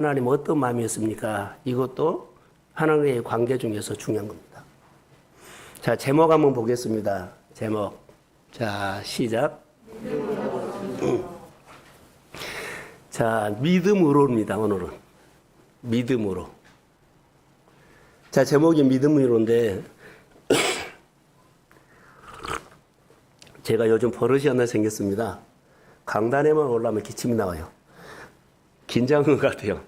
하나님 어떤 마음이었습니까? 이것도 하나님의 관계 중에서 중요한 겁니다. 자, 제목 한번 보겠습니다. 제목. 자, 시작. 자, 믿음으로입니다, 오늘은. 믿음으로. 자, 제목이 믿음으로인데, 제가 요즘 버릇이 하나 생겼습니다. 강단에만 올라오면 기침이 나와요. 긴장한 것 같아요.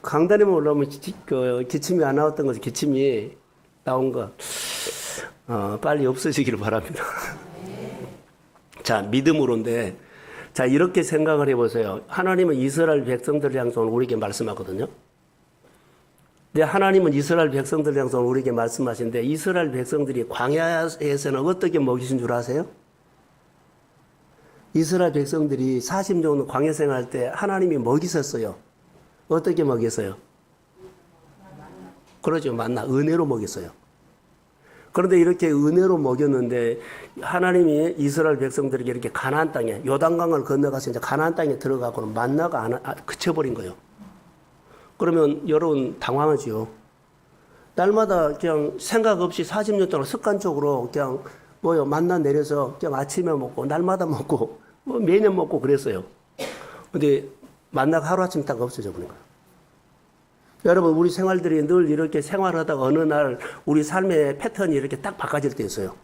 강단에만 올라오면 기침이 안 나왔던 것이 기침이 나온 것. 빨리 없어지기를 바랍니다. 자, 믿음으로인데, 자, 이렇게 생각을 해보세요. 하나님은 이스라엘 백성들을 향해서 우리에게 말씀하거든요. 근데 하나님은 이스라엘 백성들을 향해서 우리에게 말씀하시는데, 이스라엘 백성들이 광야에서는 어떻게 먹이신 줄 아세요? 이스라엘 백성들이 40년 광야 생활할 때 하나님이 먹이셨어요. 어떻게 먹였어요? 그러죠. 만나. 은혜로 먹였어요. 그런데 이렇게 은혜로 먹였는데 하나님이 이스라엘 백성들에게 이렇게 가나안 땅에 요단강을 건너가서 이제 가나안 땅에 들어가고는 만나가 그쳐버린 거예요. 그러면 여러분 당황하지요. 날마다 그냥 생각 없이 40년 동안 습관적으로 그냥 만나 내려서 그냥 아침에 먹고 날마다 먹고 매년 먹고 그랬어요. 근데 만나가 하루아침 딱 없어져 버린 거예요. 여러분, 우리 생활들이 늘 이렇게 생활하다가 어느 날 우리 삶의 패턴이 이렇게 딱 바꿔질 때 있어요.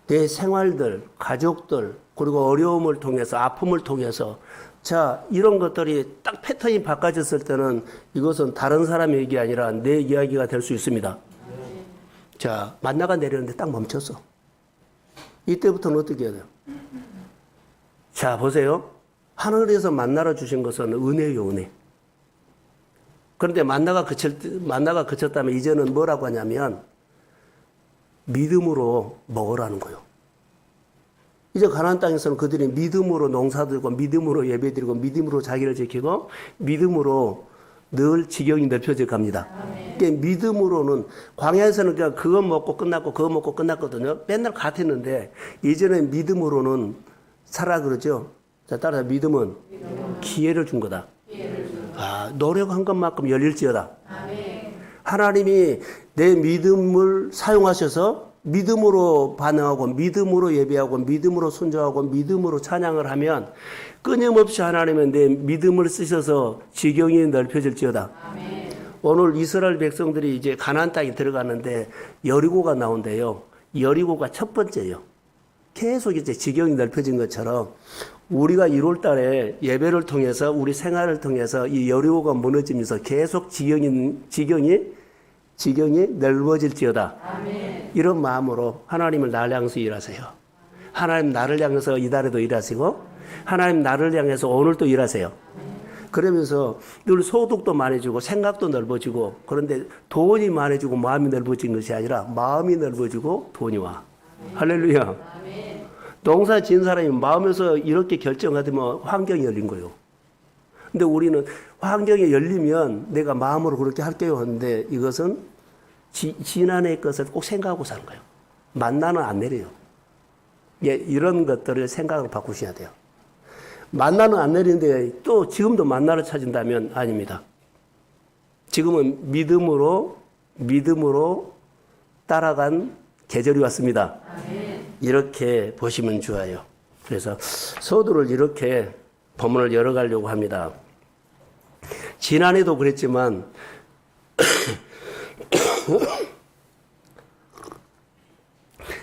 내 생활들, 가족들, 그리고 어려움을 통해서, 아픔을 통해서, 자, 이런 것들이 딱 패턴이 바꿔졌을 때는 이것은 다른 사람의 얘기 아니라 내 이야기가 될 수 있습니다. 자, 만나가 내렸는데 딱 멈췄어. 이때부터는 어떻게 해야 돼요? 자, 보세요. 하늘에서 만나러 주신 것은 은혜요, 은혜. 그런데 만나가 그쳤다면 이제는 뭐라고 하냐면 믿음으로 먹으라는 거예요. 이제 가나안 땅에서는 그들이 믿음으로 농사들고 믿음으로 예배드리고 믿음으로 자기를 지키고 믿음으로 늘 지경이 넓혀져 갑니다. 그러니까 믿음으로는 광야에서는 그냥 그거 먹고 끝났고 그거 먹고 끝났거든요. 맨날 같았는데 이제는 믿음으로는 살아 그러죠. 자, 따라서 믿음은 기회를 준 거다. 노력한 것만큼 열릴지어다. 하나님이 내 믿음을 사용하셔서 믿음으로 반응하고 믿음으로 예배하고 믿음으로 순종하고 믿음으로 찬양을 하면 끊임없이 하나님은 내 믿음을 쓰셔서 지경이 넓혀질지어다. 오늘 이스라엘 백성들이 이제 가나안 땅에 들어가는데 여리고가 나온대요. 여리고가 첫 번째예요. 계속 이제 지경이 넓혀진 것처럼 우리가 1월 달에 예배를 통해서 우리 생활을 통해서 이 여리고가 무너지면서 계속 지경이 넓어질지어다. 아멘. 이런 마음으로 하나님을 나를 향해서 일하세요. 하나님 나를 향해서 이달에도 일하시고 하나님 나를 향해서 오늘도 일하세요. 그러면서 늘 소득도 많아지고 생각도 넓어지고 그런데 돈이 많아지고 마음이 넓어진 것이 아니라 마음이 넓어지고 돈이 와. 할렐루야. 농사 지은 사람이 마음에서 이렇게 결정하면 환경이 열린 거예요. 근데 우리는 환경이 열리면 내가 마음으로 그렇게 할게요 하는데 이것은 지난해의 것을 꼭 생각하고 사는 거예요. 만나는 안 내려요. 예, 이런 것들을 생각으로 바꾸셔야 돼요. 만나는 안 내리는데 또 지금도 만나를 찾은다면 아닙니다. 지금은 믿음으로 따라간 계절이 왔습니다. 이렇게 보시면 좋아요. 그래서 서두를 이렇게 본문을 열어가려고 합니다. 지난해도 그랬지만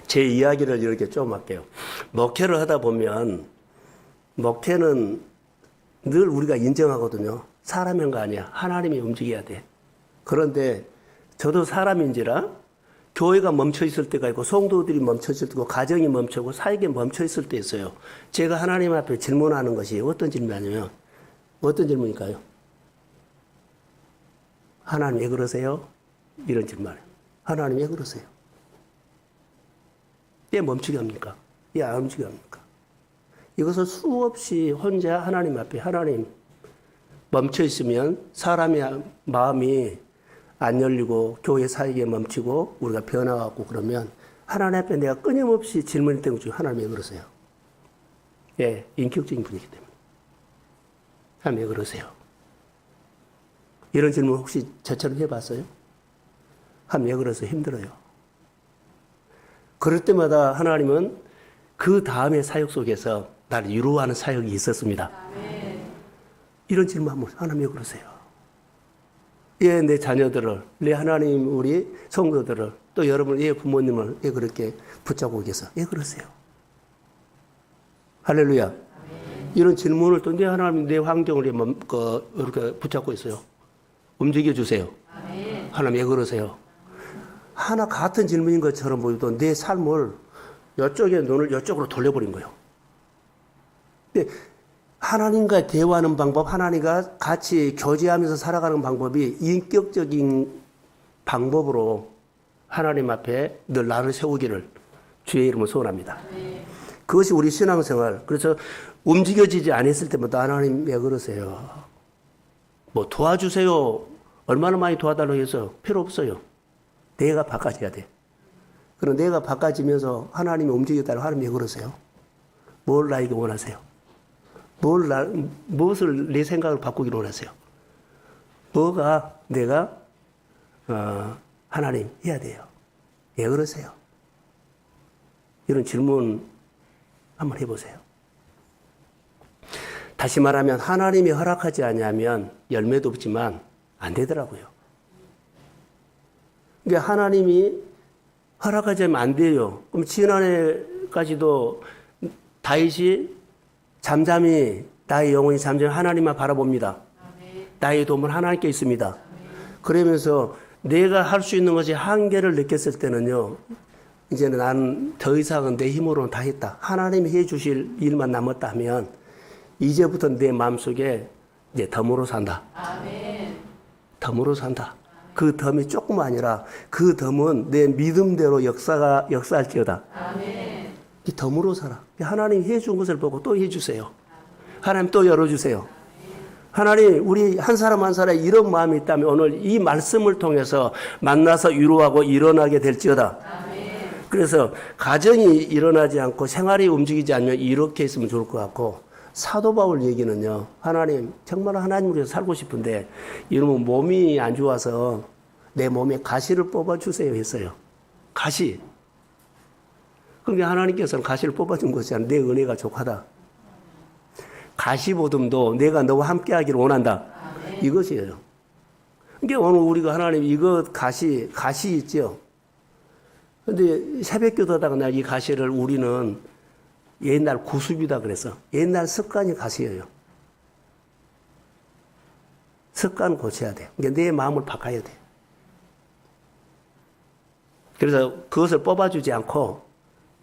제 이야기를 이렇게 좀 할게요. 목회를 하다 보면 목회는 늘 우리가 인정하거든요. 사람인 거 아니야. 하나님이 움직여야 돼. 그런데 저도 사람인지라 교회가 멈춰 있을 때가 있고 성도들이 멈춰 있을 때고 가정이 멈추고 사역이 멈춰 있을 때 있어요. 제가 하나님 앞에 질문하는 것이 어떤 질문이냐면 어떤 질문일까요? 하나님 왜 그러세요? 이런 질문이에요. 하나님 왜 그러세요? 왜 멈추게 합니까? 왜 안 멈추게 합니까? 이것을 수없이 혼자 하나님 앞에 하나님 멈춰 있으면 사람의 마음이 안 열리고 교회 사역에 멈추고 우리가 변화하고 그러면 하나님 앞에 내가 끊임없이 질문했던 것 중에 하나님 왜 그러세요? 예, 인격적인 분이기 때문에. 하나님 왜 그러세요? 이런 질문 혹시 저처럼 해봤어요? 하면 왜 그래서 힘들어요. 그럴 때마다 하나님은 그 다음의 사역 속에서 나를 위로하는 사역이 있었습니다. 이런 질문 한번 하나님 왜 그러세요? 예, 내 자녀들을, 내 하나님 우리 성도들을, 또 여러분, 예, 부모님을 왜 그렇게 붙잡고 계세요? 왜 그러세요? 할렐루야. 이런 질문을 또 내 하나님, 내 환경을 이렇게 붙잡고 있어요. 움직여 주세요. 하나님 왜 그러세요? 하나 같은 질문인 것처럼 보여도 내 삶을 이쪽에 눈을 이쪽으로 돌려버린 거예요. 근데 하나님과 대화하는 방법, 하나님과 같이 교제하면서 살아가는 방법이 인격적인 방법으로 하나님 앞에 늘 나를 세우기를 주의 이름으로 소원합니다. 그것이 우리 신앙생활. 그래서 움직여지지 않았을 때마다 하나님 왜 그러세요? 뭐 도와주세요. 얼마나 많이 도와달라고 해서 필요 없어요. 내가 바꿔져야 돼. 그럼 내가 바꿔지면서 하나님이 움직였다고 하나님 왜 그러세요? 뭘 나에게 원하세요? 무엇을 내 생각을 바꾸기를 원하세요? 뭐가 내가 하나님 해야 돼요? 왜 그러세요? 이런 질문 한번 해보세요. 다시 말하면 하나님이 허락하지 않으면 열매도 없지만 안 되더라고요. 그러니까 하나님이 허락하지 않으면 안 돼요. 그럼 지난해까지도 다윗이 잠잠히 나의 영혼이 잠잠히 하나님만 바라봅니다. 나의 도움은 하나님께 있습니다. 그러면서 내가 할 수 있는 것이 한계를 느꼈을 때는요. 이제는 나는 더 이상은 내 힘으로는 다 했다. 하나님이 해 주실 일만 남았다 하면 이제부터 내 마음속에 이제 덤으로 산다. 덤으로 산다. 그 덤이 조금 아니라 그 덤은 내 믿음대로 역사할지어다. 이 덤으로 살아. 하나님 해준 것을 보고 또 해주세요. 하나님 또 열어주세요. 하나님 우리 한 사람 한 사람에 이런 마음이 있다면 오늘 이 말씀을 통해서 만나서 위로하고 일어나게 될지어다. 그래서 가정이 일어나지 않고 생활이 움직이지 않으면 이렇게 있으면 좋을 것 같고 사도 바울 얘기는요. 하나님 정말 하나님으로 살고 싶은데 이러면 몸이 안 좋아서 내 몸에 가시를 뽑아주세요 했어요. 가시. 그러니까 하나님께서는 가시를 뽑아준 것이 아니라 내 은혜가 족하다. 가시보듬도 내가 너와 함께 하기를 원한다. 이것이에요. 그러니까 오늘 우리가 하나님 이거 가시 있죠. 근데 새벽 기도하다가 나 이 가시를 우리는 옛날 구습이다 그래서 옛날 습관이 가시예요. 습관 고쳐야 돼. 그러니까 내 마음을 바꿔야 돼. 그래서 그것을 뽑아주지 않고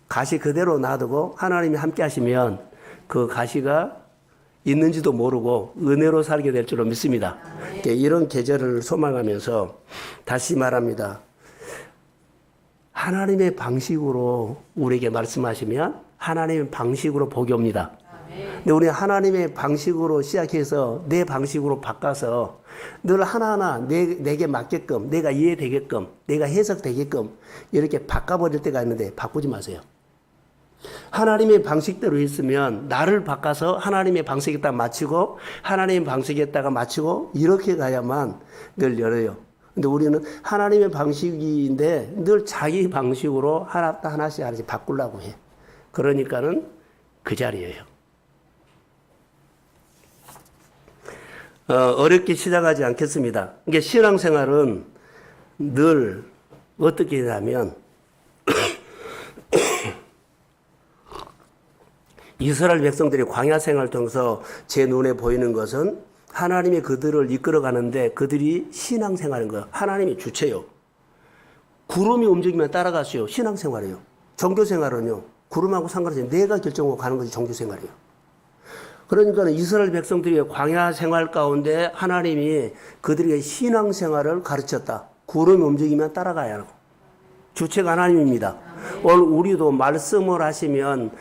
가시 그대로 놔두고 하나님이 함께 하시면 그 가시가 있는지도 모르고 은혜로 살게 될 줄로 믿습니다. 그러니까 이런 계절을 소망하면서 다시 말합니다. 하나님의 방식으로 우리에게 말씀하시면 하나님의 방식으로 복이 옵니다. 근데 우리 하나님의 방식으로 시작해서 내 방식으로 바꿔서 늘 하나하나 내게 맞게끔 내가 이해되게끔 내가 해석되게끔 이렇게 바꿔버릴 때가 있는데 바꾸지 마세요. 하나님의 방식대로 있으면 나를 바꿔서 하나님의 방식에다가 맞추고 하나님의 방식에다가 맞추고 이렇게 가야만 늘 열어요. 근데 우리는 하나님의 방식인데 늘 자기 방식으로 하나씩 바꾸려고 해. 그러니까는 그 자리예요. 어렵게 시작하지 않겠습니다. 이게 신앙생활은 늘 어떻게 하냐면 이스라엘 백성들이 광야 생활을 통해서 제 눈에 보이는 것은 하나님이 그들을 이끌어가는데 그들이 신앙생활인 거예요. 하나님이 주체요. 구름이 움직이면 따라가시오. 신앙생활이에요. 종교생활은요. 구름하고 상관없이 내가 결정하고 가는 것이 종교생활이에요. 그러니까 이스라엘 백성들이 광야 생활 가운데 하나님이 그들에게 신앙생활을 가르쳤다. 구름이 움직이면 따라가야 하고. 주체가 하나님입니다. 오늘 우리도 말씀을 하시면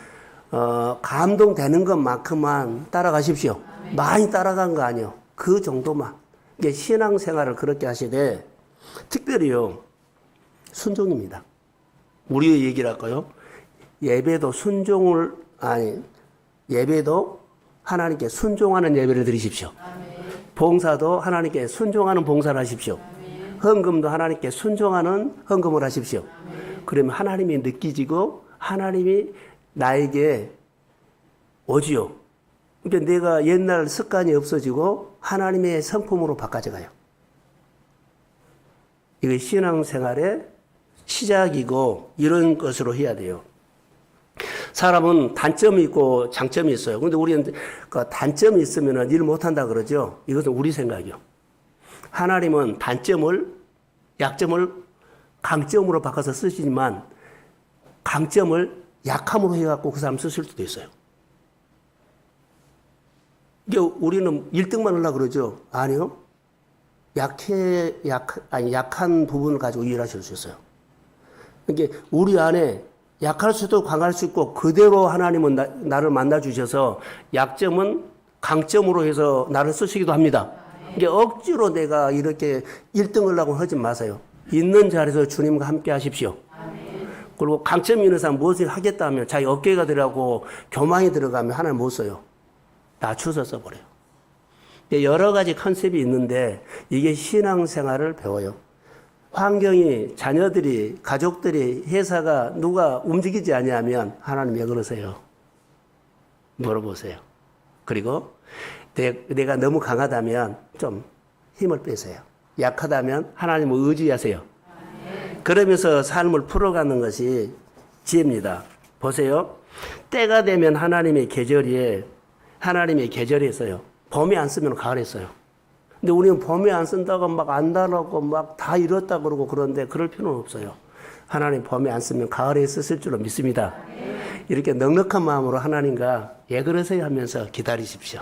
감동되는 것만큼만 따라가십시오. 많이 따라간 거 아니에요. 그 정도만. 이게 신앙생활을 그렇게 하시되 특별히요. 순종입니다. 우리의 얘기를 할까요? 예배도 예배도 하나님께 순종하는 예배를 드리십시오. 봉사도 하나님께 순종하는 봉사를 하십시오. 헌금도 하나님께 순종하는 헌금을 하십시오. 그러면 하나님이 느끼지고 하나님이 나에게 오지요. 그러니까 내가 옛날 습관이 없어지고 하나님의 성품으로 바꿔져가요. 이게 신앙생활의 시작이고 이런 것으로 해야 돼요. 사람은 단점이 있고 장점이 있어요. 그런데 우리는 그 단점이 있으면 일 못한다 그러죠. 이것은 우리 생각이요. 하나님은 단점을, 약점을 강점으로 바꿔서 쓰시지만 강점을 약함으로 해갖고 그 사람 쓰실 수도 있어요. 이게 우리는 1등만 하려고 그러죠. 아니요. 약한 부분을 가지고 일하실 수 있어요. 그러니까 우리 안에 약할 수도 강할 수 있고 그대로 하나님은 나를 만나 주셔서 약점은 강점으로 해서 나를 쓰시기도 합니다. 이게 억지로 내가 이렇게 1등을 하려고 하지 마세요. 있는 자리에서 주님과 함께 하십시오. 그리고 강점이 있는 사람 무엇을 하겠다 하면 자기 어깨가 들어가고 교만이 들어가면 하나님 못 써요. 낮춰서 써버려요. 여러 가지 컨셉이 있는데 이게 신앙생활을 배워요. 환경이, 자녀들이, 가족들이, 회사가 누가 움직이지 않냐면 하나님 왜 그러세요? 물어보세요. 그리고 내가 너무 강하다면 좀 힘을 빼세요. 약하다면 하나님을 의지하세요. 그러면서 삶을 풀어가는 것이 지혜입니다. 보세요. 때가 되면 하나님의 계절이 있어요. 봄에 안 쓰면 가을에 써요. 근데 우리는 봄에 안 쓴다고 막 안다라고 막 다 이렇다 그러고 그런데 그럴 필요는 없어요. 하나님 봄에 안 쓰면 가을에 쓰실 줄로 믿습니다. 이렇게 넉넉한 마음으로 하나님과 왜 그러세요 하면서 기다리십시오.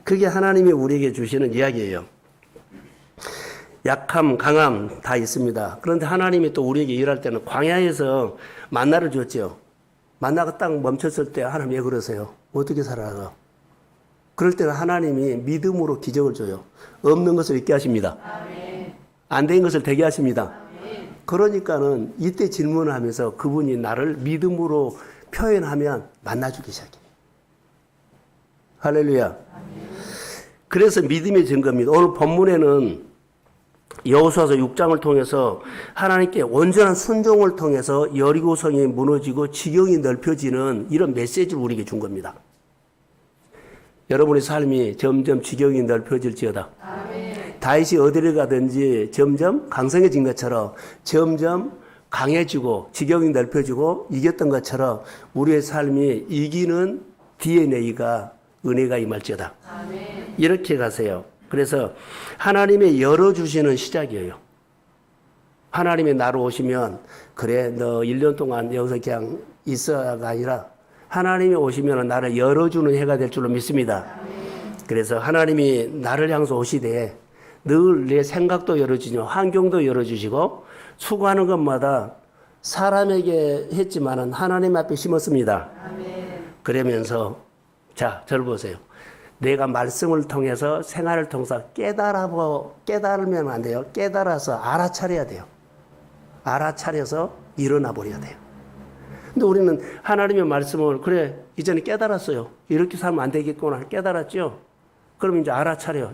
그게 하나님이 우리에게 주시는 이야기예요. 약함, 강함 다 있습니다. 그런데 하나님이 또 우리에게 일할 때는 광야에서 만나를 줬죠. 만나가 딱 멈췄을 때 하나님 왜 그러세요? 어떻게 살아가? 그럴 때는 하나님이 믿음으로 기적을 줘요. 없는 것을 있게 하십니다. 안 된 것을 되게 하십니다. 그러니까는 이때 질문을 하면서 그분이 나를 믿음으로 표현하면 만나주기 시작해요. 할렐루야. 그래서 믿음의 증거입니다. 오늘 본문에는 여호수아서 6장을 통해서 하나님께 온전한 순종을 통해서 여리고성이 무너지고 지경이 넓혀지는 이런 메시지를 우리에게 준 겁니다. 여러분의 삶이 점점 지경이 넓혀질지어다. 다윗이 어디를 가든지 점점 강성해진 것처럼 점점 강해지고 지경이 넓혀지고 이겼던 것처럼 우리의 삶이 이기는 DNA가 은혜가 임할지어다. 이렇게 가세요. 그래서 하나님의 열어주시는 시작이에요. 하나님이 나로 오시면 그래 너 1년 동안 여기서 그냥 있어가 아니라 하나님이 오시면 나를 열어주는 해가 될 줄로 믿습니다. 그래서 하나님이 나를 향해서 오시되 늘 내 생각도 열어주시고 환경도 열어주시고 수고하는 것마다 사람에게 했지만은 하나님 앞에 심었습니다. 그러면서 자 저를 보세요. 내가 말씀을 통해서 생활을 통해서 깨달으면 안 돼요. 깨달아서 알아차려야 돼요. 알아차려서 일어나 버려야 돼요. 근데 우리는 하나님의 말씀을 그래 이전에 깨달았어요. 이렇게 살면 안 되겠구나 깨달았죠. 그럼 이제 알아차려.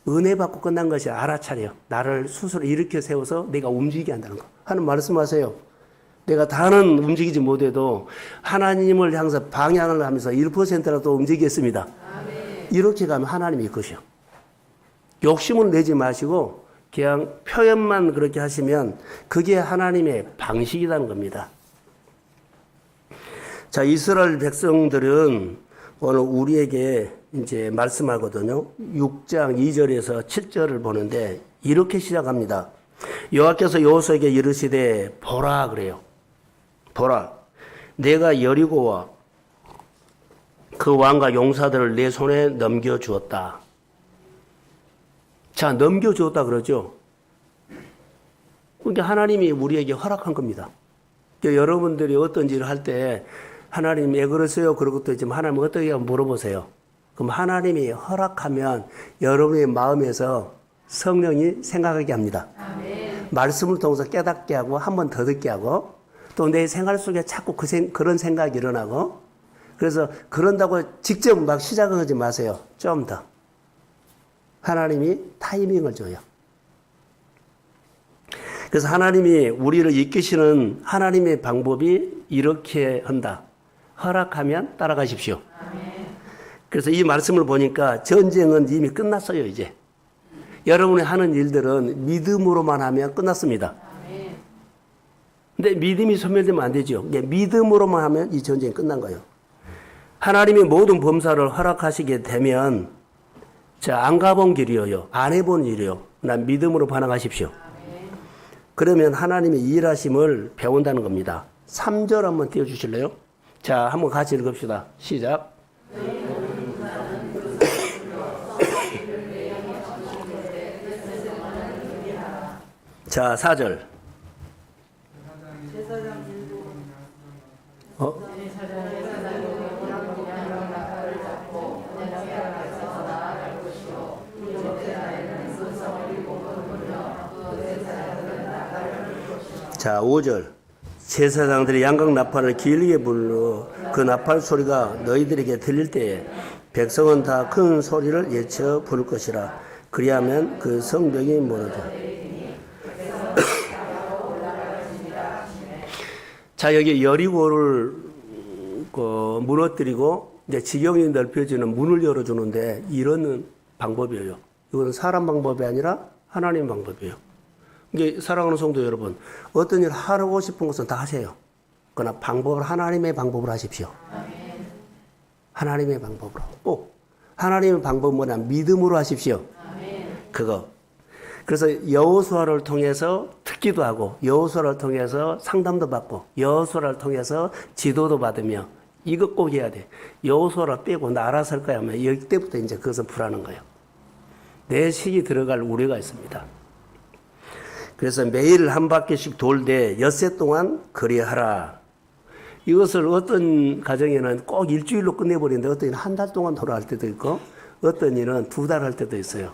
은혜 받고 끝난 것이 알아차려. 나를 스스로 일으켜 세워서 내가 움직이게 한다는 거. 하는 말씀하세요. 내가 다는 움직이지 못해도 하나님을 향해서 방향을 하면서 1%라도 움직이겠습니다. 이렇게 가면 하나님이 이끄셔. 욕심을 내지 마시고 그냥 표현만 그렇게 하시면 그게 하나님의 방식이라는 겁니다. 자, 이스라엘 백성들은 오늘 우리에게 이제 말씀하거든요. 6장 2절에서 7절을 보는데 이렇게 시작합니다. 여호와께서 여호수아에게 이르시되 보라 그래요. 보라, 내가 여리고와 그 왕과 용사들을 내 손에 넘겨주었다. 자, 넘겨주었다 그러죠. 그러니까 하나님이 우리에게 허락한 겁니다. 그러니까 여러분들이 어떤 일을 할 때 하나님 왜 그러세요? 그런 것도 있지만 하나님 어떻게 하면 물어보세요. 그럼 하나님이 허락하면 여러분의 마음에서 성령이 생각하게 합니다. 말씀을 통해서 깨닫게 하고 한 번 더 듣게 하고 또 내 생활 속에 자꾸 그런 생각이 일어나고 그래서 그런다고 직접 막 시작을 하지 마세요. 좀 더. 하나님이 타이밍을 줘요. 그래서 하나님이 우리를 이끄시는 하나님의 방법이 이렇게 한다. 허락하면 따라가십시오. 그래서 이 말씀을 보니까 전쟁은 이미 끝났어요, 이제. 여러분이 하는 일들은 믿음으로만 하면 끝났습니다. 근데 믿음이 소멸되면 안 되죠. 믿음으로만 하면 이 전쟁이 끝난 거예요. 하나님이 모든 범사를 허락하시게 되면, 자, 안 가본 길이에요. 안 해본 일이에요. 난 믿음으로 반응하십시오. 그러면 하나님의 일하심을 배운다는 겁니다. 3절 한번 띄워주실래요? 자, 한번 같이 읽읍시다. 시작. 자, 4절. 자, 5절. 제사장들이 양각 나팔을 길게 불러 그 나팔 소리가 너희들에게 들릴 때에 백성은 다 큰 소리를 예쳐 부를 것이라. 그리하면 그 성벽이 무너져. 자, 여기 여리고를 무너뜨리고 이제 지경이 넓혀지는 문을 열어주는데 이런 방법이에요. 이건 사람 방법이 아니라 하나님 방법이에요. 이게 사랑하는 성도 여러분, 어떤 일 하고 싶은 것은 다 하세요. 그러나 방법을 하나님의 방법으로 하십시오. 하나님의 방법으로. 꼭 하나님의 방법은 뭐냐? 믿음으로 하십시오. 그거. 그래서 여호수아를 통해서 듣기도 하고 여호수아를 통해서 상담도 받고 여호수아를 통해서 지도도 받으며 이것 꼭 해야 돼. 여호수아를 빼고 나 알아서 할 거야 하면 여기 때부터 이제 그것을 풀하는 거예요. 내 식이 들어갈 우려가 있습니다. 그래서 매일 한 바퀴씩 돌되 엿새 동안 그리하라. 이것을 어떤 가정에는 꼭 일주일로 끝내버리는데 어떤 이는 한 달 동안 돌아갈 때도 있고 어떤 이는 2달 할 때도 있어요.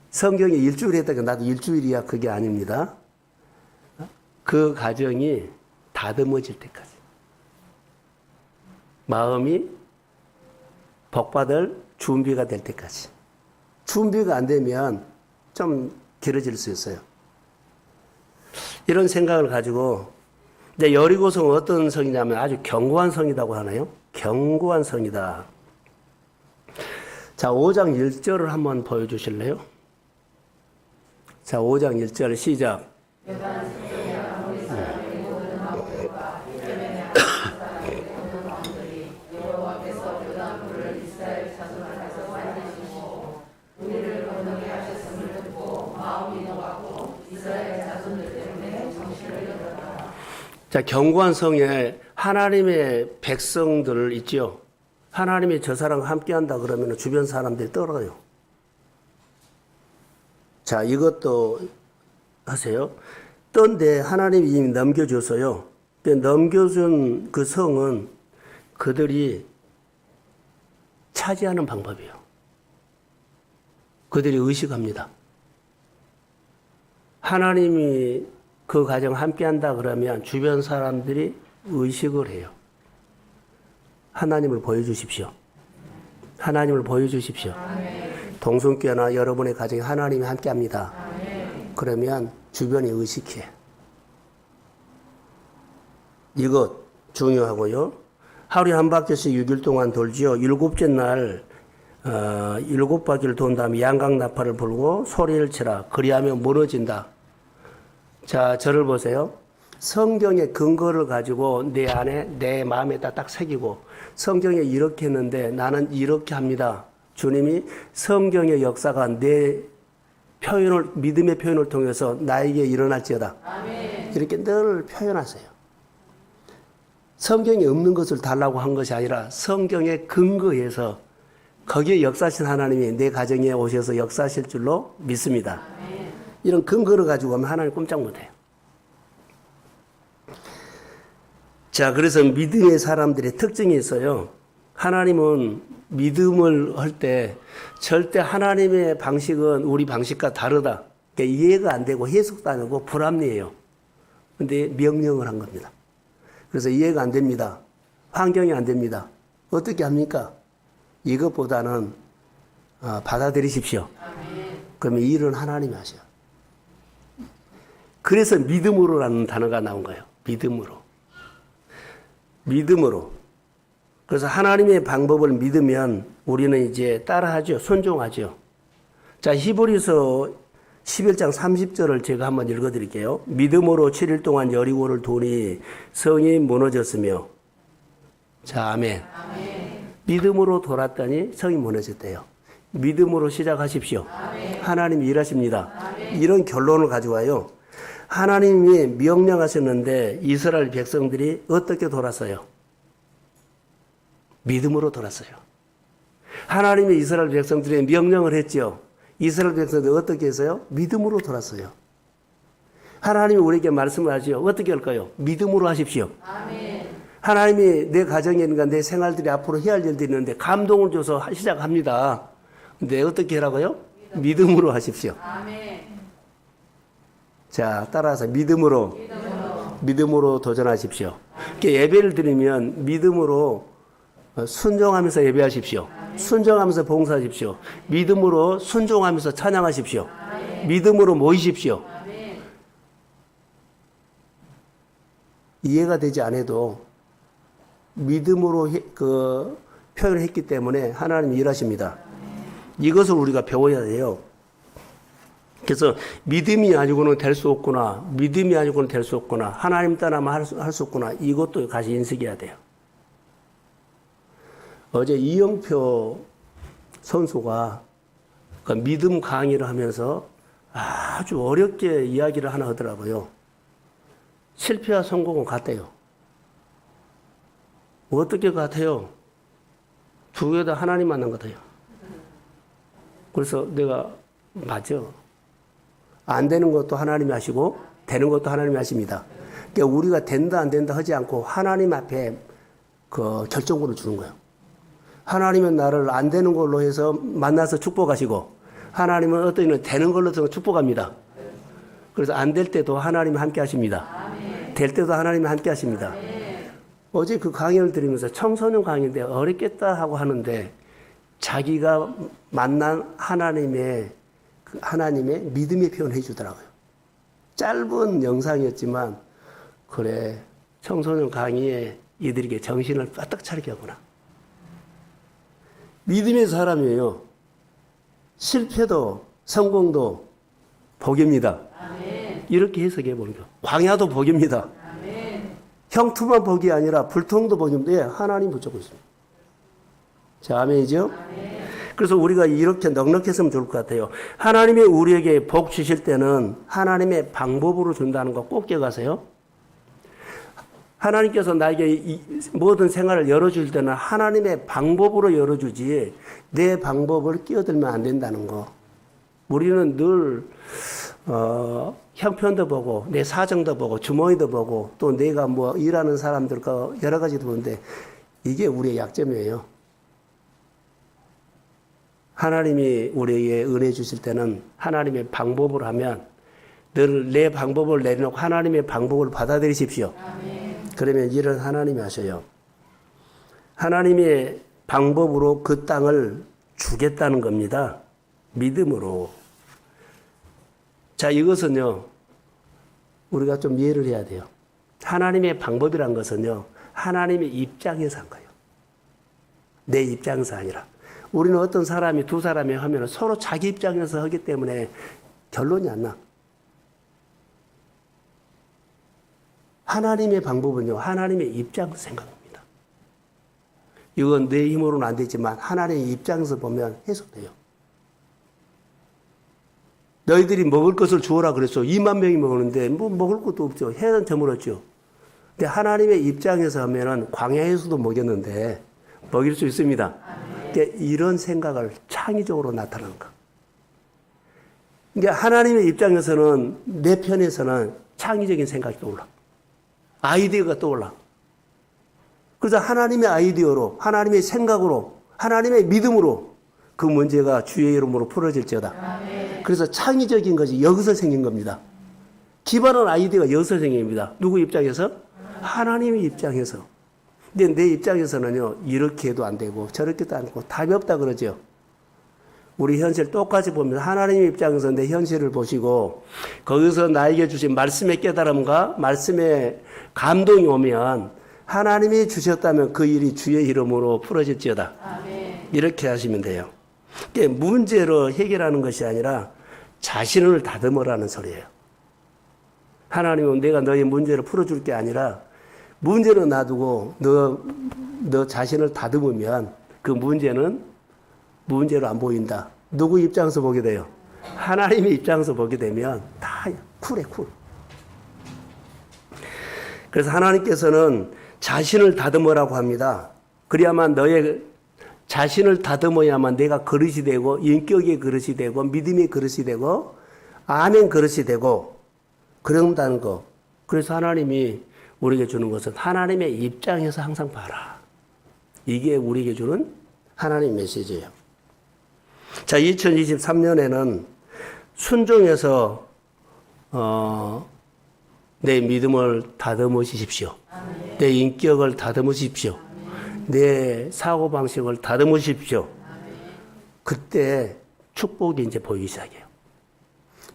성경에 일주일 했다가 나도 일주일이야 그게 아닙니다. 그 가정이 다듬어질 때까지. 마음이 복받을 준비가 될 때까지. 준비가 안 되면 좀 길어질 수 있어요. 이런 생각을 가지고 이제 여리고성은 어떤 성이냐면 아주 견고한 성이라고 하나요? 견고한 성이다. 자, 5장 1절을 한번 보여주실래요? 자, 5장 1절 시작. 자, 견고한 성에 하나님의 백성들 있죠. 하나님이 저 사람과 함께한다 그러면 주변 사람들이 떨어요. 자, 이것도 하세요. 떤데 하나님이 이미 넘겨줘서요. 넘겨준 그 성은 그들이 차지하는 방법이에요. 그들이 의식합니다. 하나님이 그 가정 함께한다 그러면 주변 사람들이 의식을 해요. 하나님을 보여주십시오. 하나님을 보여주십시오. 동성교회나 여러분의 가정에 하나님이 함께합니다. 그러면 주변이 의식해. 이것 중요하고요. 하루에 한 바퀴씩 6일 동안 돌지요. 7째 날 7바퀴를 돈 다음에 양각 나팔을 불고 소리를 치라. 그리하면 무너진다. 자, 저를 보세요. 성경의 근거를 가지고 내 안에 내 마음에다 딱 새기고 성경에 이렇게 했는데 나는 이렇게 합니다. 주님이 성경의 역사가 내 표현을 믿음의 표현을 통해서 나에게 일어날지어다. 아멘. 이렇게 늘 표현하세요. 성경에 없는 것을 달라고 한 것이 아니라 성경의 근거에서 거기에 역사하신 하나님이 내 가정에 오셔서 역사하실 줄로 믿습니다. 아멘. 이런 근거를 가지고 하면 하나님 꼼짝 못해요. 자, 그래서 믿음의 사람들의 특징이 있어요. 하나님은 믿음을 할 때 절대 하나님의 방식은 우리 방식과 다르다. 그러니까 이해가 안 되고 해석도 안 하고 불합리해요. 근데 명령을 한 겁니다. 그래서 이해가 안 됩니다. 환경이 안 됩니다. 어떻게 합니까? 이것보다는 받아들이십시오. 그러면 일은 하나님이 하셔요. 그래서 믿음으로라는 단어가 나온 거예요. 믿음으로. 믿음으로. 그래서 하나님의 방법을 믿으면 우리는 이제 따라하죠. 순종하죠. 자, 히브리서 11장 30절을 제가 한번 읽어드릴게요. 믿음으로 7일 동안 여리고를 도니 성이 무너졌으며. 자, 아멘. 믿음으로 돌았더니 성이 무너졌대요. 믿음으로 시작하십시오. 하나님이 일하십니다. 이런 결론을 가져와요. 하나님이 명령하셨는데 이스라엘 백성들이 어떻게 돌았어요? 믿음으로 돌았어요. 하나님이 이스라엘 백성들의 명령을 했죠. 이스라엘 백성들이 어떻게 했어요? 믿음으로 돌았어요. 하나님이 우리에게 말씀을 하시오. 어떻게 할까요? 믿음으로 하십시오. 아멘. 하나님이 내 가정이니까 내 생활들이 앞으로 해야 할 일들이 있는데 감동을 줘서 시작합니다. 근데 어떻게 하라고요? 믿음으로 하십시오. 아멘. 자, 따라서 믿음으로 도전하십시오. 예배를 드리면 믿음으로 순종하면서 예배하십시오. 순종하면서 봉사하십시오. 믿음으로 순종하면서 찬양하십시오. 믿음으로 모이십시오. 이해가 되지 않아도 믿음으로 표현을 했기 때문에 하나님이 일하십니다. 이것을 우리가 배워야 돼요. 그래서 믿음이 아니고는 될 수 없구나. 믿음이 아니고는 될 수 없구나. 하나님 따라만 할 수 없구나. 이것도 같이 인식해야 돼요. 어제 이영표 선수가 그 믿음 강의를 하면서 아주 어렵게 이야기를 하나 하더라고요. 실패와 성공은 같대요. 어떻게 같아요? 두 개 다 하나님 만난 것 같아요. 그래서 내가 맞아. 안 되는 것도 하나님이 하시고 되는 것도 하나님이 하십니다. 그러니까 우리가 된다 안 된다 하지 않고 하나님 앞에 그 결정권을 주는 거예요. 하나님은 나를 안 되는 걸로 해서 만나서 축복하시고 하나님은 어떤 이는 되는 걸로 해서 축복합니다. 그래서 안 될 때도 하나님이 함께 하십니다. 될 때도 하나님이 함께 하십니다. 어제 그 강의를 들으면서 청소년 강의인데 어렵겠다 하고 하는데 자기가 만난 하나님의 믿음의 표현을 해주더라고요. 짧은 영상이었지만 그래 청소년 강의에 이들에게 정신을 바짝 차리게 하구나. 믿음의 사람이에요. 실패도 성공도 복입니다. 아멘. 이렇게 해석해 보는 거예요. 광야도 복입니다. 아멘. 형투만 복이 아니라 불통도 복입니다. 예, 하나님 붙잡고 있습니다. 자, 아멘이죠? 아멘. 그래서 우리가 이렇게 넉넉했으면 좋을 것 같아요. 하나님이 우리에게 복 주실 때는 하나님의 방법으로 준다는 거 꼭 기억하세요. 하나님께서 나에게 모든 생활을 열어줄 때는 하나님의 방법으로 열어주지 내 방법을 끼어들면 안 된다는 거. 우리는 늘 형편도 보고 내 사정도 보고 주머니도 보고 또 내가 뭐 일하는 사람들과 여러 가지도 보는데 이게 우리의 약점이에요. 하나님이 우리에게 은혜 주실 때는 하나님의 방법으로 하면 늘 내 방법을 내려놓고 하나님의 방법을 받아들이십시오. 아멘. 그러면 일은 하나님이 하셔요. 하나님의 방법으로 그 땅을 주겠다는 겁니다. 믿음으로. 자, 이것은요, 우리가 좀 이해를 해야 돼요. 하나님의 방법이란 것은요, 하나님의 입장에서 한 거예요. 내 입장에서 아니라. 우리는 어떤 사람이 두 사람이 하면 서로 자기 입장에서 하기 때문에 결론이 안 나. 하나님의 방법은요, 하나님의 입장에서 생각합니다. 이건 내 힘으로는 안 되지만 하나님의 입장에서 보면 해석돼요. 너희들이 먹을 것을 주어라 그랬어. 2만 명이 먹었는데 뭐 먹을 것도 없죠. 해는 저물었죠. 근데 하나님의 입장에서 하면은 광야에서도 먹였는데 먹일 수 있습니다. 그러니까 이런 생각을 창의적으로 나타나는 거. 그러니까 하나님의 입장에서는 내 편에서는 창의적인 생각이 떠올라. 아이디어가 떠올라. 그래서 하나님의 아이디어로, 하나님의 생각으로, 하나님의 믿음으로 그 문제가 주의 이름으로 풀어질지어다. 아멘. 그래서 창의적인 것이 여기서 생긴 겁니다. 기반은 아이디어가 여기서 생깁니다. 누구 입장에서? 하나님의 입장에서. 근데 내 입장에서는요, 이렇게 해도 안 되고 저렇게 해도 안 되고 답이 없다 그러죠. 우리 현실 똑같이 보면서 하나님 입장에서 내 현실을 보시고 거기서 나에게 주신 말씀의 깨달음과 말씀의 감동이 오면 하나님이 주셨다면 그 일이 주의 이름으로 풀어질지어다. 아멘. 이렇게 하시면 돼요. 문제로 해결하는 것이 아니라 자신을 다듬으라는 소리예요. 하나님은 내가 너의 문제를 풀어줄 게 아니라 문제는 놔두고 너 자신을 다듬으면 그 문제는 문제로 안 보인다. 누구 입장에서 보게 돼요? 하나님의 입장에서 보게 되면 다 쿨해, 쿨. 그래서 하나님께서는 자신을 다듬으라고 합니다. 그래야만 너의 자신을 다듬어야만 내가 그릇이 되고 인격의 그릇이 되고 믿음의 그릇이 되고 아멘 그릇이 되고 그런다는 거. 그래서 하나님이 우리에게 주는 것은 하나님의 입장에서 항상 봐라. 이게 우리에게 주는 하나님의 메시지예요. 자, 2023년에는 순종해서 내 믿음을 다듬으십시오. 내 인격을 다듬으십시오. 내 사고방식을 다듬으십시오. 그때 축복이 이제 보이기 시작해요.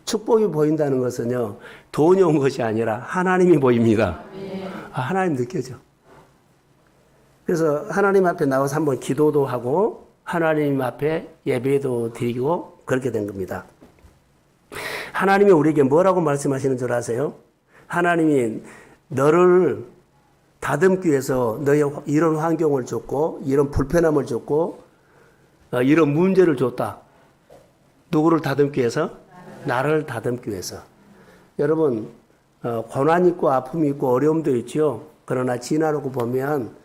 축복이 보인다는 것은요, 돈이 온 것이 아니라 하나님이 보입니다. 하나님 느껴져. 그래서 하나님 앞에 나와서 한번 기도도 하고 하나님 앞에 예배도 드리고 그렇게 된 겁니다. 하나님이 우리에게 뭐라고 말씀하시는 줄 아세요? 하나님이 너를 다듬기 위해서 너의 이런 환경을 줬고 이런 불편함을 줬고 이런 문제를 줬다. 누구를 다듬기 위해서? 나를 다듬기 위해서. 여러분 고난 있고 아픔이 있고 어려움도 있죠. 그러나 지나고 보면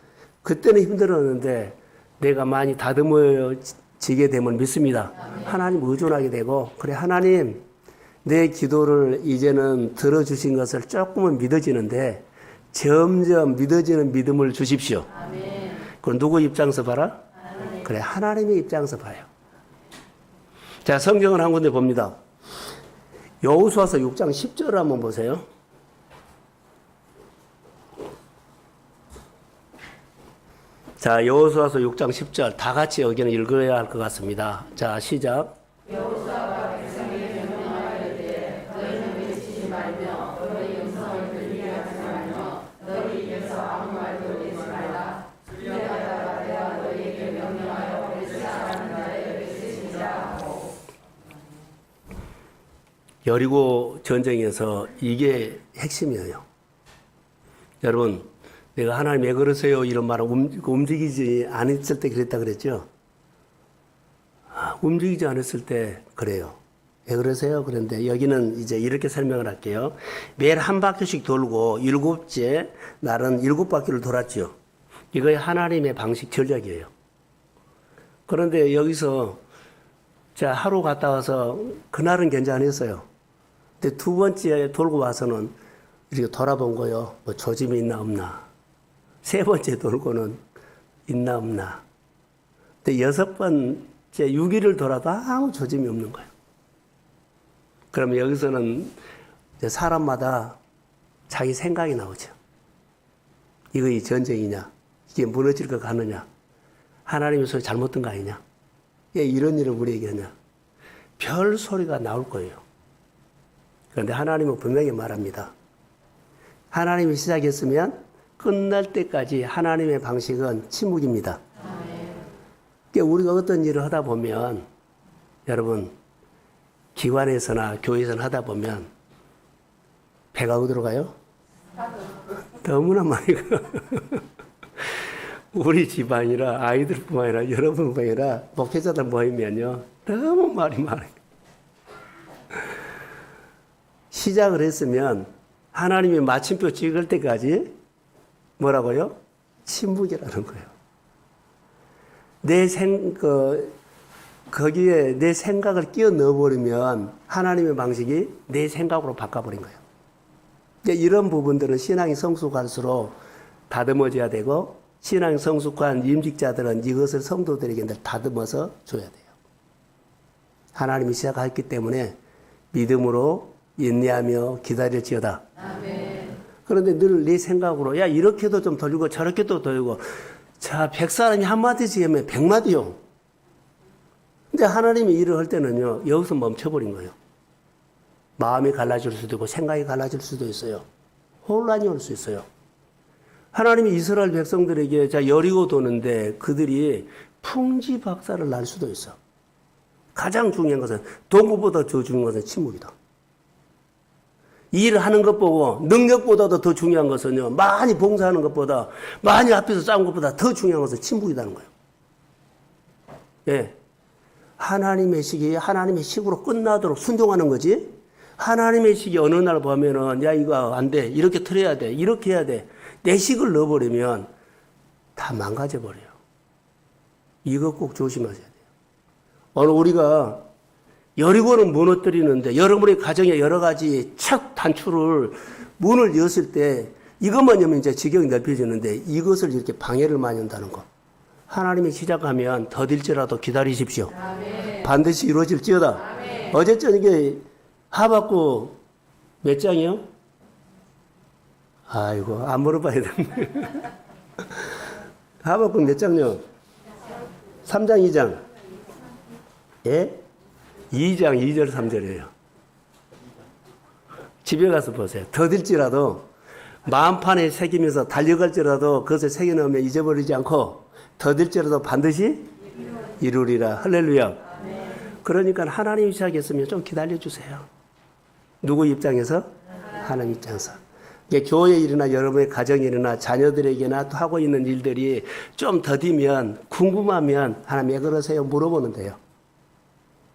그때는 힘들었는데 내가 많이 다듬어지게 되면 믿습니다. 하나님 의존하게 되고 그래 하나님 내 기도를 이제는 들어주신 것을 조금은 믿어지는데 점점 믿어지는 믿음을 주십시오. 그럼 누구 입장에서 봐라? 그래 하나님의 입장에서 봐요. 자, 성경을 한 군데 봅니다. 여호수아서 6장 10절을 한번 보세요. 자, 여호수아서 6장 10절 다 같이 여기는 읽어야 할 것 같습니다. 자, 시작. 여호수아가 백성에게 명령하였되 너희는 외치지 말며 너희 음성을 들리게 하지 말며 너희 입에서 아무 말도 내지 말라. 주려다가 내가 너희에게 명령하여 외치라는 나의 외치시라 하고. 여리고 전쟁에서 이게 핵심이에요. 여러분 내가 하나님 왜 그러세요? 이런 말은 움직이지 않았을 때 그랬다 그랬죠? 움직이지 않았을 때 그래요. 왜 그러세요? 그런데 여기는 이제 이렇게 설명을 할게요. 매일 한 바퀴씩 돌고 일곱째 날은 7바퀴를 돌았죠. 이거의 하나님의 방식 전략이에요. 그런데 여기서 자 하루 갔다 와서 그날은 괜찮았어요. 근데 두 번째 돌고 와서는 이렇게 돌아본 거요. 뭐 조짐이 있나 없나. 세 번째 돌고는 있나 없나. 근데 6번째 6일을 돌아도 아무 조짐이 없는 거예요. 그러면 여기서는 이제 사람마다 자기 생각이 나오죠. 이거 이 전쟁이냐? 이게 무너질 것 같느냐? 하나님의 소리 잘못 든 거 아니냐? 왜 이런 일을 우리에게 하냐? 별 소리가 나올 거예요. 그런데 하나님은 분명히 말합니다. 하나님이 시작했으면 끝날 때까지 하나님의 방식은 침묵입니다. 그러니까 우리가 어떤 일을 하다 보면 여러분 기관에서나 교회에서나 하다 보면 배가 어디로 가요? 너무나 많이 가. 우리 집안이라 아이들뿐만 아니라 여러분뿐만 아니라 목회자들 모이면요 너무 말이 많아요. 시작을 했으면 하나님이 마침표 찍을 때까지 뭐라고요? 침묵이라는 거예요. 거기에 내 생각을 끼워 넣어버리면 하나님의 방식이 내 생각으로 바꿔버린 거예요. 이런 부분들은 신앙이 성숙할수록 다듬어져야 되고, 신앙이 성숙한 임직자들은 이것을 성도들에게 다듬어서 줘야 돼요. 하나님이 시작했기 때문에 믿음으로 인내하며 기다릴지어다. 아멘. 그런데 늘 네 생각으로 야 이렇게도 좀 돌리고 저렇게도 돌리고 자 100사람이 한마디씩 하면 100마디요. 근데 하나님이 일을 할 때는요, 여기서 멈춰버린 거예요. 마음이 갈라질 수도 있고, 생각이 갈라질 수도 있어요. 혼란이 올 수 있어요. 하나님이 이스라엘 백성들에게 자, 여리고 도는데 그들이 풍지박산을 날 수도 있어. 가장 중요한 것은, 도구보다 더 중요한 것은 침묵이다. 일을 하는 것 보고 능력보다도 더 중요한 것은요, 많이 봉사하는 것보다, 많이 앞에서 싸운 것보다 더 중요한 것은 침묵이라는 거예요. 예. 하나님의 식이 하나님의 식으로 끝나도록 순종하는 거지. 하나님의 식이 어느 날 보면은, 야, 이거 안 돼. 이렇게 틀어야 돼. 이렇게 해야 돼. 내 식을 넣어버리면 다 망가져버려요. 이거 꼭 조심하셔야 돼요. 오늘 우리가 여리고는 무너뜨리는데 여러분의 가정에 여러 가지 첫 단추를 문을 여실 때 이것만 열면 이제 지경이 넓혀지는데 이것을 이렇게 방해를 많이 한다는 거. 하나님이 시작하면 더딜지라도 기다리십시오. 아멘. 반드시 이루어질지어다. 아멘. 어제 저녁에 하박국 몇 장이요? 아이고, 안 물어봐야 되네. 하박국 몇 장요? 3장, 2장. 예? 2장, 2절, 3절이에요. 집에 가서 보세요. 더딜지라도 마음판에 새기면서 달려갈지라도 그것을 새겨넣으면 잊어버리지 않고 더딜지라도 반드시 이루리라. 할렐루야. 그러니까 하나님 시작했으면 좀 기다려주세요. 누구 입장에서? 하나님 입장에서. 교회 일이나 여러분의 가정 일이나 자녀들에게나 또 하고 있는 일들이 좀 더디면 궁금하면 하나님 왜 그러세요? 물어보는 데요.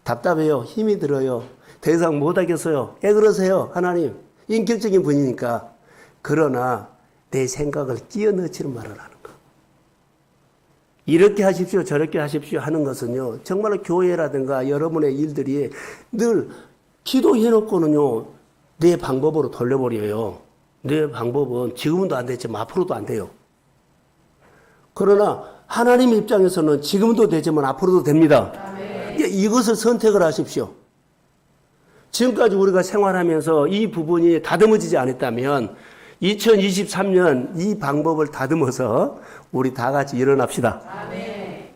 답답해요. 힘이 들어요. 더 이상 못하겠어요. 왜 그러세요? 하나님. 인격적인 분이니까. 그러나 내 생각을 끼워 넣지는 말아라는 거. 이렇게 하십시오. 저렇게 하십시오 하는 것은요. 정말로 교회라든가 여러분의 일들이 늘 기도해놓고는요. 내 방법으로 돌려버려요. 내 방법은 지금도 안 됐지만 앞으로도 안 돼요. 그러나 하나님 입장에서는 지금도 되지만 앞으로도 됩니다. 이것을 선택을 하십시오. 지금까지 우리가 생활하면서 이 부분이 다듬어지지 않았다면 2023년 이 방법을 다듬어서 우리 다 같이 일어납시다. 아멘.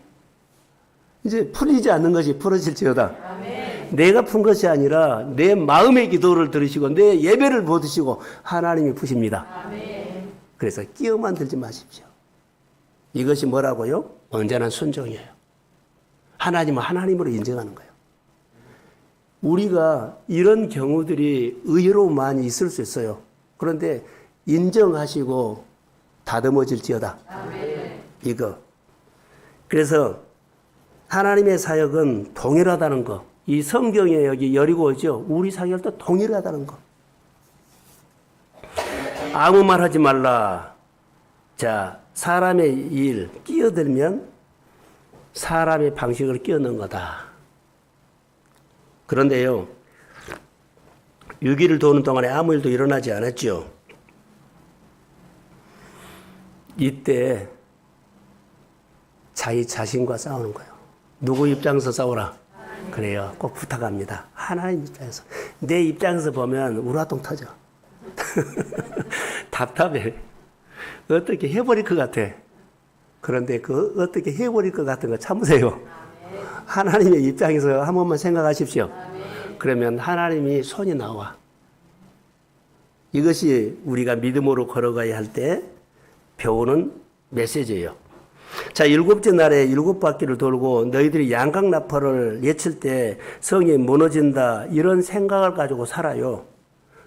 이제 풀리지 않는 것이 풀어질지어다. 아멘. 내가 푼 것이 아니라 내 마음의 기도를 들으시고 내 예배를 받으시고 하나님이 푸십니다. 아멘. 그래서 끼어만 들지 마십시오. 이것이 뭐라고요? 언제나 순종이에요. 하나님은 하나님으로 인정하는 거예요. 우리가 이런 경우들이 의외로 많이 있을 수 있어요. 그런데 인정하시고 다듬어질지어다. 아멘. 이거. 그래서 하나님의 사역은 동일하다는 거. 이 성경에 여기 여리고죠. 우리 사역도 동일하다는 거. 아무 말 하지 말라. 자, 사람의 일 끼어들면 사람의 방식을 끼워넣은 거다. 그런데요, 6일을 도는 동안에 아무 일도 일어나지 않았죠. 이때 자기 자신과 싸우는 거예요. 누구 입장에서 싸우라? 그래요. 꼭 부탁합니다. 하나님 입장에서. 내 입장에서 보면 우라통 터져. 답답해. 어떻게 해버릴 것 같아. 그런데 그 어떻게 해버릴 것 같은 거 참으세요. 하나님의 입장에서 한 번만 생각하십시오. 그러면 하나님이 손이 나와. 이것이 우리가 믿음으로 걸어가야 할 때 배우는 메시지예요. 자, 7째 날에 7바퀴를 돌고 너희들이 양강나팔을 외칠 때 성이 무너진다. 이런 생각을 가지고 살아요.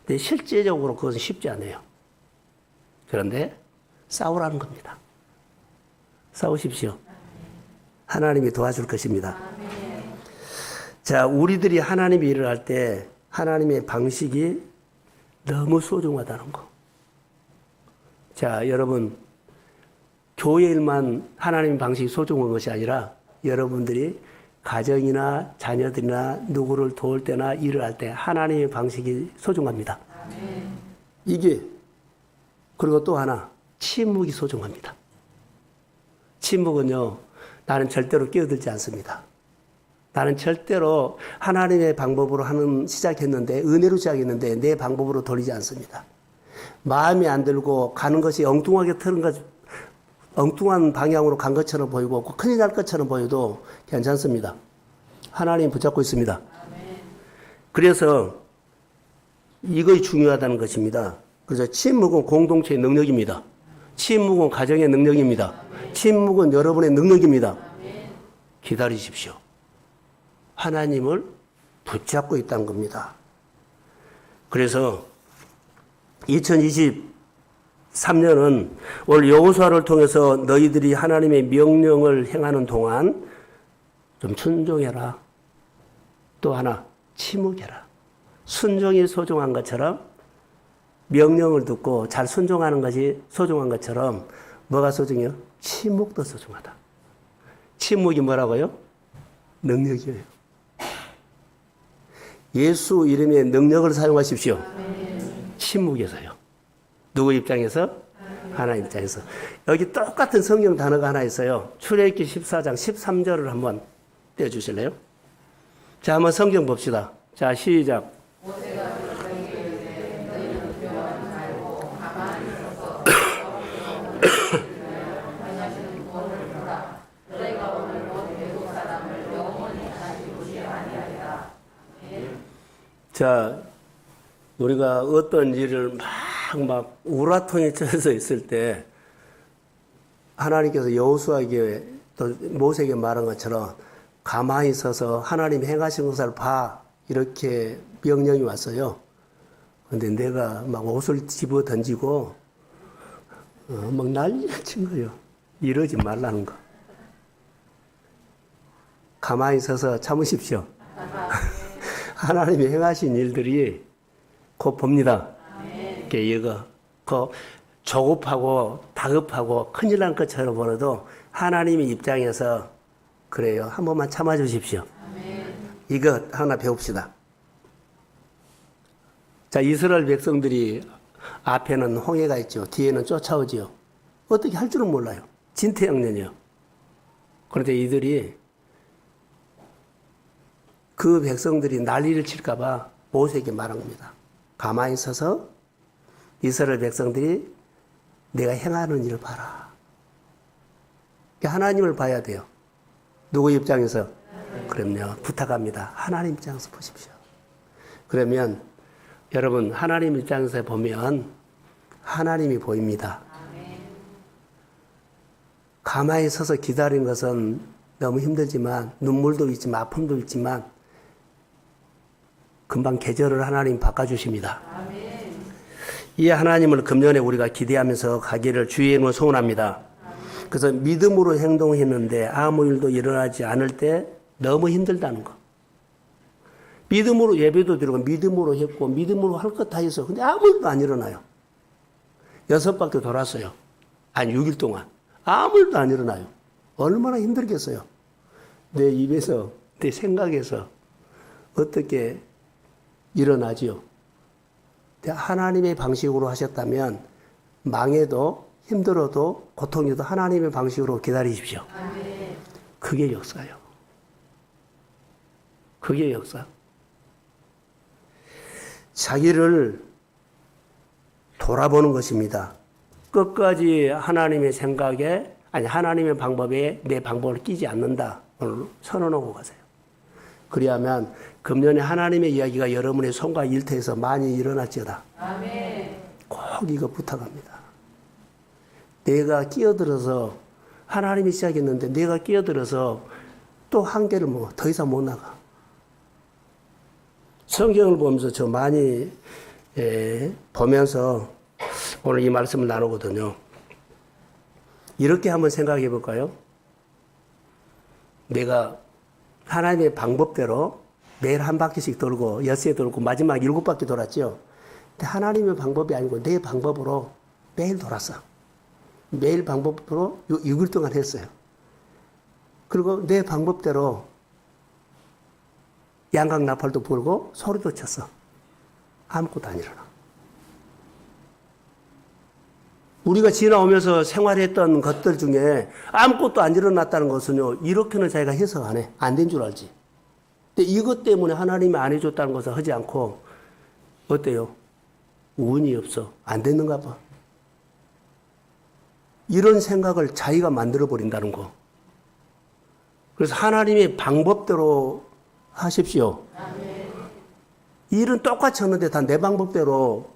근데 실제적으로 그것은 쉽지 않아요. 그런데 싸우라는 겁니다. 싸우십시오. 하나님이 도와줄 것입니다. 자, 우리들이 하나님의 일을 할 때 하나님의 방식이 너무 소중하다는 거. 자, 여러분, 교회 일만 하나님의 방식이 소중한 것이 아니라 여러분들이 가정이나 자녀들이나 누구를 도울 때나 일을 할 때 하나님의 방식이 소중합니다. 이게, 그리고 또 하나, 침묵이 소중합니다. 침묵은요, 나는 절대로 끼어들지 않습니다. 나는 절대로 하나님의 방법으로 시작했는데, 은혜로 시작했는데, 내 방법으로 돌리지 않습니다. 마음이 안 들고 가는 것이 엉뚱한 방향으로 간 것처럼 보이고, 큰일 날 것처럼 보여도 괜찮습니다. 하나님 붙잡고 있습니다. 그래서 이것이 중요하다는 것입니다. 그래서 침묵은 공동체의 능력입니다. 침묵은 가정의 능력입니다. 침묵은 여러분의 능력입니다. 기다리십시오. 하나님을 붙잡고 있다는 겁니다. 그래서 2023년은 오늘 여호수아를 통해서 너희들이 하나님의 명령을 행하는 동안 좀 순종해라. 또 하나 침묵해라. 순종이 소중한 것처럼 명령을 듣고 잘 순종하는 것이 소중한 것처럼 뭐가 소중해요? 침묵도 소중하다. 침묵이 뭐라고요? 능력이에요. 예수 이름의 능력을 사용하십시오. 침묵에서요. 누구 입장에서? 하나님 입장에서. 여기 똑같은 성경 단어가 하나 있어요. 출애굽기 14장 13절을 한번 떼어주실래요? 자, 한번 성경 봅시다. 자, 시작. 자, 우리가 어떤 일을 막 우라통에 젖어 있을 때 하나님께서 여호수아에게 또 모세에게 말한 것처럼 가만히 서서 하나님 행하신 것을 봐 이렇게 명령이 왔어요. 그런데 내가 막 옷을 집어 던지고 막 난리를 친 거예요. 이러지 말라는 거. 가만히 서서 참으십시오. 하나님이 행하신 일들이 곧 봅니다. 이거 조급하고 다급하고 큰일 난 것처럼 보여도 하나님의 입장에서 그래요. 한 번만 참아주십시오. 이거 하나 배웁시다. 자, 이스라엘 백성들이 앞에는 홍해가 있죠. 뒤에는 쫓아오지요. 어떻게 할 줄은 몰라요. 진퇴양난이요. 그런데 이들이 그 백성들이 난리를 칠까봐 모세에게 말한 겁니다. 가만히 서서 이스라엘 백성들이 내가 행하는 일을 봐라. 하나님을 봐야 돼요. 누구 입장에서? 그럼요. 부탁합니다. 하나님 입장에서 보십시오. 그러면 여러분 하나님 입장에서 보면 하나님이 보입니다. 가만히 서서 기다린 것은 너무 힘들지만 눈물도 있지만 아픔도 있지만 금방 계절을 하나님 바꿔주십니다. 이 하나님을 금년에 우리가 기대하면서 가기를 주의 이름으로 소원합니다. 그래서 믿음으로 행동했는데 아무 일도 일어나지 않을 때 너무 힘들다는 거. 믿음으로 예배도 드리고 믿음으로 했고 믿음으로 할 것 다 했어. 근데 아무 일도 안 일어나요. 6바퀴 돌았어요. 한 6일 동안. 아무 일도 안 일어나요. 얼마나 힘들겠어요. 내 입에서 내 생각에서 어떻게 일어나지요? 하나님의 방식으로 하셨다면 망해도 힘들어도 고통이도 하나님의 방식으로 기다리십시오. 그게 역사예요. 그게 역사. 자기를 돌아보는 것입니다. 끝까지 하나님의 생각에 하나님의 방법에 내 방법을 끼지 않는다. 오늘 선언하고 가세요. 그리하면 금년에 하나님의 이야기가 여러분의 손과 일터에서 많이 일어날지어다. 꼭 이거 부탁합니다. 내가 끼어들어서 하나님이 시작했는데 내가 끼어들어서 또 한계를 더 이상 못 나가. 성경을 보면서 저 많이 보면서 오늘 이 말씀을 나누거든요. 이렇게 한번 생각해 볼까요? 내가 하나님의 방법대로 매일 한 바퀴씩 돌고 엿새 돌고 마지막 7바퀴 돌았죠. 근데 하나님의 방법이 아니고 내 방법으로 매일 돌았어. 매일 방법으로 6일 동안 했어요. 그리고 내 방법대로 양각 나팔도 불고 소리도 쳤어. 아무것도 안 일어나. 우리가 지나오면서 생활했던 것들 중에 아무것도 안 일어났다는 것은요, 이렇게는 자기가 해석 안 해. 안 된 줄 알지. 근데 이것 때문에 하나님이 안 해줬다는 것을 하지 않고, 어때요? 운이 없어. 안 됐는가 봐. 이런 생각을 자기가 만들어버린다는 거. 그래서 하나님의 방법대로 하십시오. 일은 똑같이 하는데 다 내 방법대로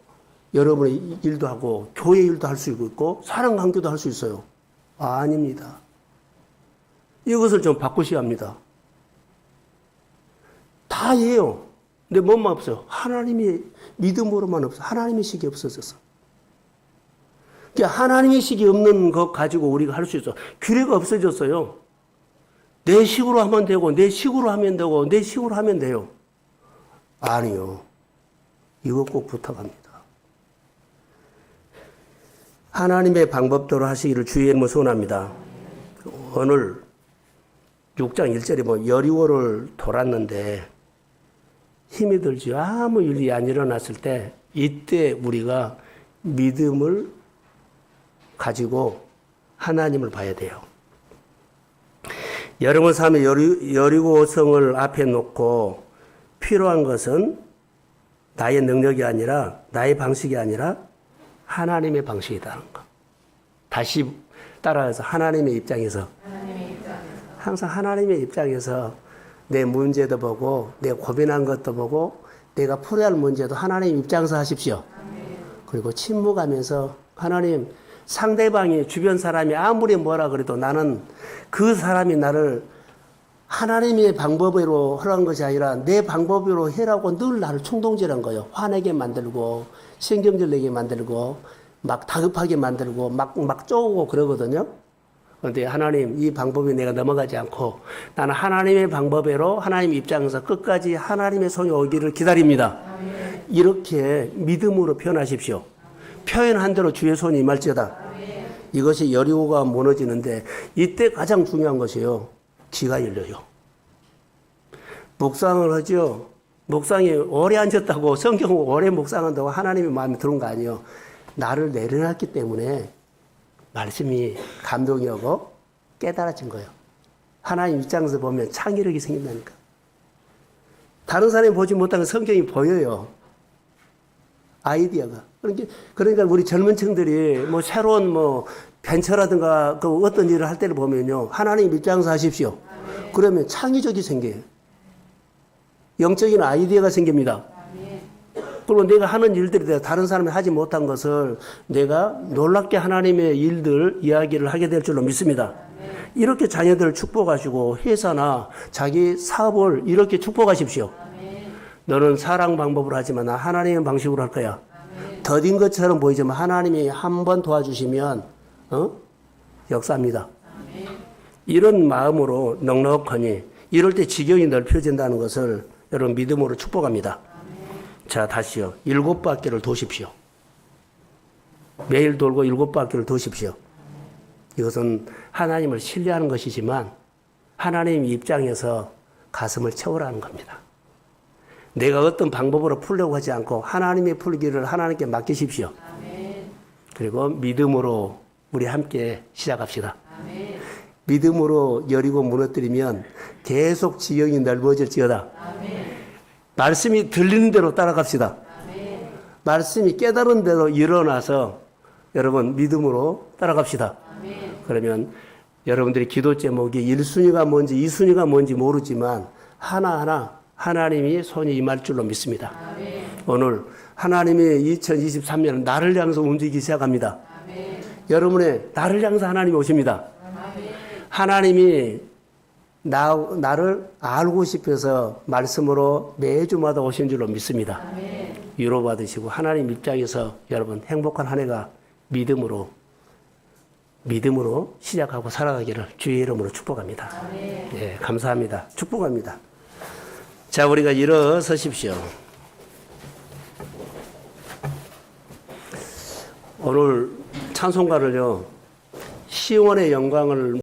여러분의 일도 하고 교회 일도 할 수 있고 사랑 관계도 할 수 있어요. 아닙니다. 이것을 좀 바꾸셔야 합니다. 다 해요. 근데 뭐만 없어요. 하나님의 믿음으로만 없어. 하나님의 식이 없어졌어. 그러니까 하나님의 식이 없는 것 가지고 우리가 할 수 있어. 규례가 없어졌어요. 내 식으로 하면 되고, 내 식으로 하면 되고, 내 식으로 하면 돼요. 아니요. 이거 꼭 부탁합니다. 하나님의 방법대로 하시기를 주의 이름으로 소원합니다. 오늘 6장 1절에 뭐 여리고를 돌았는데 힘이 들지 아무 일이 안 일어났을 때 이때 우리가 믿음을 가지고 하나님을 봐야 돼요. 여러분 삶에 여리고성을 앞에 놓고 필요한 것은 나의 능력이 아니라 나의 방식이 아니라 하나님의 방식이라는 거. 다시 따라해서 하나님의 입장에서 항상 하나님의 입장에서 내 문제도 보고 내 고민한 것도 보고 내가 풀어야 할 문제도 하나님 입장에서 하십시오. 그리고 침묵하면서 하나님 상대방이 주변 사람이 아무리 뭐라 그래도 나는 그 사람이 나를 하나님의 방법으로 하라는 것이 아니라 내 방법으로 해라고 늘 나를 충동질한 거예요. 화내게 만들고 신경질 내게 만들고 막 다급하게 만들고 막 쪼고 그러거든요. 그런데 하나님 이 방법이 내가 넘어가지 않고 나는 하나님의 방법으로 하나님 입장에서 끝까지 하나님의 손이 오기를 기다립니다. 이렇게 믿음으로 표현하십시오. 표현한 대로 주의 손이 임할지어다. 이것이 여리고가 무너지는데 이때 가장 중요한 것이요. 귀가 열려요. 묵상을 하죠. 묵상이 오래 앉았다고 성경을 오래 묵상한다고 하나님의 마음에 들은 거 아니에요. 나를 내려놨기 때문에 말씀이 감동이 오고 깨달아진 거예요. 하나님 입장에서 보면 창의력이 생긴다니까. 다른 사람이 보지 못하는 성경이 보여요. 아이디어가. 그러니까 우리 젊은 층들이 뭐 새로운 뭐 벤처라든가 그 어떤 일을 할 때를 보면요. 하나님 입장에서 하십시오. 그러면 창의적이 생겨요. 영적인 아이디어가 생깁니다. 그리고 내가 하는 일들이 다른 사람이 하지 못한 것을 내가 놀랍게 하나님의 일들 이야기를 하게 될 줄로 믿습니다. 이렇게 자녀들을 축복하시고 회사나 자기 사업을 이렇게 축복하십시오. 너는 사랑 방법으로 하지만 나 하나님의 방식으로 할 거야. 더딘 것처럼 보이지만 하나님이 한 번 도와주시면 역사입니다. 이런 마음으로 넉넉하니 이럴 때 지경이 넓혀진다는 것을 여러분 믿음으로 축복합니다. 자, 다시요. 7바퀴를 도십시오. 매일 돌고 7바퀴를 도십시오. 이것은 하나님을 신뢰하는 것이지만 하나님 입장에서 가슴을 채우라는 겁니다. 내가 어떤 방법으로 풀려고 하지 않고 하나님의 풀기를 하나님께 맡기십시오. 그리고 믿음으로 우리 함께 시작합시다. 믿음으로 여리고 무너뜨리면 계속 지경이 넓어질지어다. 말씀이 들리는 대로 따라갑시다. 말씀이 깨달은 대로 일어나서 여러분 믿음으로 따라갑시다. 그러면 여러분들의 기도 제목이 1순위가 뭔지 2순위가 뭔지 모르지만 하나하나 하나님이 손이 임할 줄로 믿습니다. 오늘 하나님이 2023년 나를 향해서 움직이기 시작합니다. 여러분의 나를 향해서 하나님이 오십니다. 하나님이 나를 알고 싶어서 말씀으로 매주마다 오신 줄로 믿습니다. 위로받으시고 하나님 입장에서 여러분 행복한 한 해가 믿음으로 시작하고 살아가기를 주의 이름으로 축복합니다. 예, 감사합니다. 축복합니다. 자, 우리가 일어서십시오. 오늘 찬송가를요, 시온의 영광을